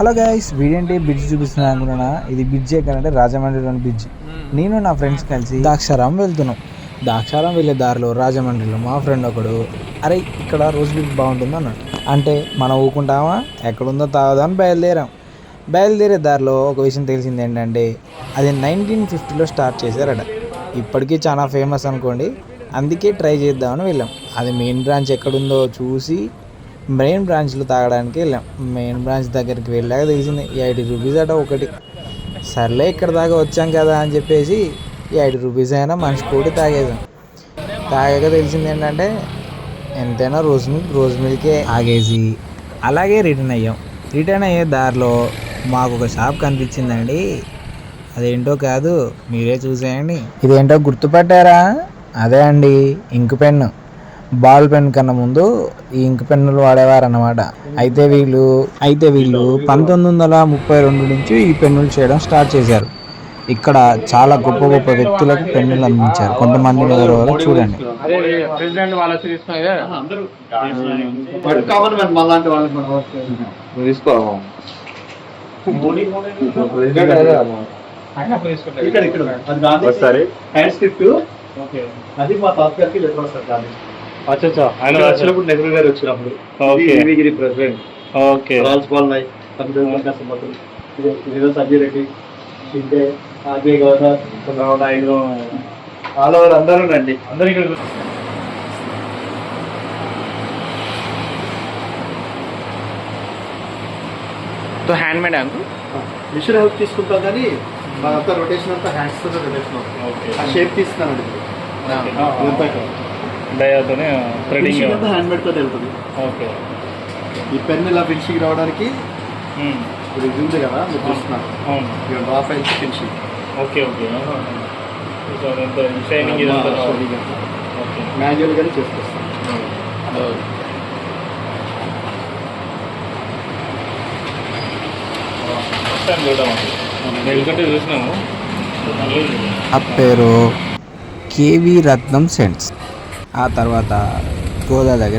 Hello guys, వీడేంటి bridge చూపిస్తున్నా అనుకున్నా. ఇది బ్రిడ్జ్ ఎక్కడంటే రాజమండ్రిలోని బ్రిడ్జ్. నేను నా ఫ్రెండ్స్ కలిసి ద్రాక్షారామం వెళ్తున్నాం. ద్రాక్షారామం వెళ్ళే దారిలో రాజమండ్రిలో మా ఫ్రెండ్ ఒకడు, అరే ఇక్కడ రోజ్ మిల్క్ బాగుంటుంది అన్నాడు. అంటే మనం ఊకుంటామా, ఎక్కడుందో తాగుదామని బయలుదేరే దారిలో ఒక విషయం తెలిసింది ఏంటంటే అది 1950లో స్టార్ట్ చేశారట. ఇప్పటికీ చాలా ఫేమస్ అనుకోండి. అందుకే ట్రై చేద్దామని వెళ్ళాం. అది మెయిన్ బ్రాంచ్ ఎక్కడుందో చూసి మెయిన్ బ్రాంచ్లో తాగడానికి వెళ్ళాం. మెయిన్ బ్రాంచ్ దగ్గరికి వెళ్ళాక తెలిసింది 80 రూపీస్ అట ఒకటి. సర్లే ఇక్కడ దాకా వచ్చాం కదా అని చెప్పేసి 80 రూపీస్ అయినా మనిషి కోటి తాగేసాం. తాగాక తెలిసింది ఏంటంటే ఎంతైనా రోజ్ మిల్కే ఆగేసి అలాగే రిటర్న్ అయ్యాం. రిటర్న్ అయ్యే దారిలో మాకు ఒక షాప్ కనిపించిందండి. అదేంటో కాదు, మీరే చూసేయండి. ఇదేంటో గుర్తుపట్టారా? అదే అండి ఇంక్ పెన్ను. బాల్ పెన్ కన్నా ముందు ఈ ఇంక్ పెన్నులు వాడేవారు అన్నమాట. అయితే వీళ్ళు 1932 నుంచి ఈ పెన్నులు చేయడం స్టార్ట్ చేశారు. ఇక్కడ చాలా గొప్ప గొప్ప వ్యక్తులకు పెన్నులు అందించారు. కొంతమంది ఎవరెవరో చూడండి. అది మా తాతగారికి లెటర్ వస్తారు కానీ ఆయన వచ్చినప్పుడు నెహ్రూ గారు వచ్చినప్పుడు president Rajpal Sanjay Reddy Shinde RBI governor all over అందరూ రండి. అందరూ ఇక్కడ హ్యాండ్ మేడ్ అంకు మిషన్ హెల్ప్ తీసుకుంటాం కానీ మాదంతా రొటేషన్ అంతా హ్యాండ్స్ తో రొటేషన్ అవుతుంది. ఆ షేప్ తీస్తున్నానండి హ్యాండ్ మేడ్ తో వెళ్తుంది. ఓకే, ఈ పెన్ ఇలా ఫినిషింగ్ రావడానికి ఇది ఉంది కదా మీరు చూస్తున్నారు draw files finishing. Okay okay manual గానే చేసుకొస్తాం. చూసినాము. ఆ పేరు కేవీ రత్నం సెంట్స్. ఆ తర్వాత గోదావరి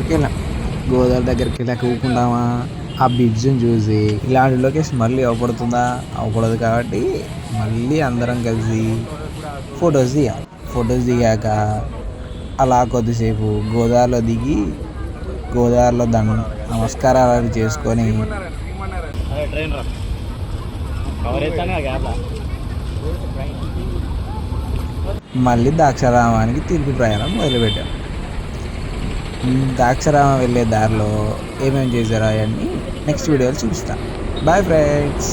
దగ్గరికి వెళ్ళాక ఊకుంటామా, ఆ బ్రిడ్జ్ని చూసి ఇలాంటి లొకేషన్ మళ్ళీ అవపడదు కాబట్టి మళ్ళీ అందరం కలిసి ఫొటోస్ దిగాక అలా కొద్దిసేపు గోదావరిలో దిగి గోదావరిలో నమస్కారాలు చేసుకొని మళ్ళీ ద్రాక్షారామానికి తిరిగి ప్రయాణం మొదలుపెట్టాం. ద్రాక్షారామం వెళ్ళే దారిలో ఏమేమి చేశారో అవన్నీ నెక్స్ట్ వీడియోలో చూపిస్తాను. Bye friends.